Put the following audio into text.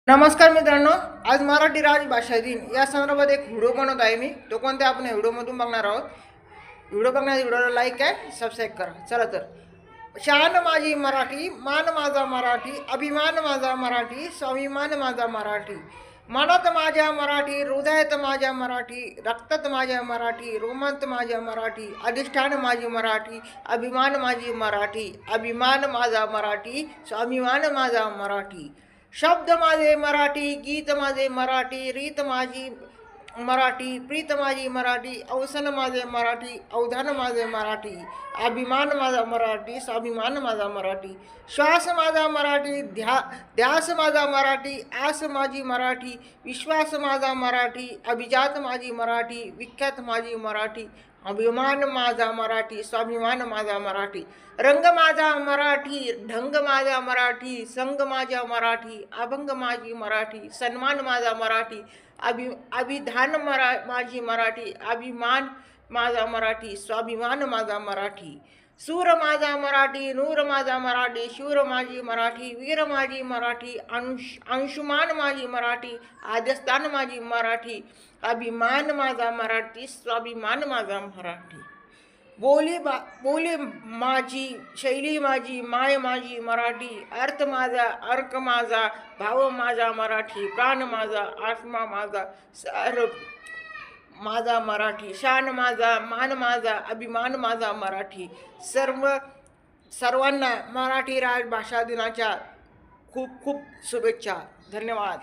नमस्कार मित्रांनो, आज मराठी राजभाषा दिन या संदर्भात एक व्हिडिओ बनवत आहे मी. तो कोणत्या आपण व्हिडिओमधून बघणार आहोत. व्हिडिओला लाईक आहे, सबस्क्राईब करा. चला तर, शान माझी मराठी, मान माझा मराठी, अभिमान माझा मराठी, स्वाभिमान माझा मराठी. मनात माझ्या मराठी, हृदयात माझ्या मराठी, रक्तात माझ्या मराठी, रोमांत माझ्या मराठी, अधिष्ठान माझी मराठी, अभिमान माझी मराठी, अभिमान माझा मराठी, स्वाभिमान माझा मराठी. शब्द माझे मराठी, गीत माझे मराठी, रीत माझी मराठी, प्रीत माझी मराठी, अवसन माझे मराठी, अवधान माझे मराठी, अभिमान माझा मराठी, स्वाभिमान माझा मराठी. श्वास माझा मराठी, ध्यास माझा मराठी, आस माझी मराठी, विश्वास माझा मराठी, अभिजात माझी मराठी, विख्यात माझी मराठी, अभिमान माझा मराठी, स्वाभिमान माझा मराठी. रंग माझा मराठी, ढंग माझा मराठी, संग माझा मराठी, अभंग माझी मराठी, सन्मान माझा मराठी, अभिधान माझी मराठी, अभिमान माझा मराठी, स्वाभिमान माझा मराठी. सूर माझा मराठी, नूर माझा मराठी, शूर माझी मराठी, वीर माझी मराठी, अंशुमान माझी मराठी, आद्यस्थान माझी मराठी, अभिमान माझा मराठी, स्वाभिमान माझा मराठी. बोली माझी, शैली माझी, माय माझी मराठी, अर्थ माझा, अर्क माझा, भाव माझा मराठी, प्राण माझा, आत्मा माझा, माझा मराठी, शान माझा, मान माझा, अभिमान माझा मराठी. सर्वांना मराठी राजभाषा दिनाच्या खूप खूप शुभेच्छा. धन्यवाद.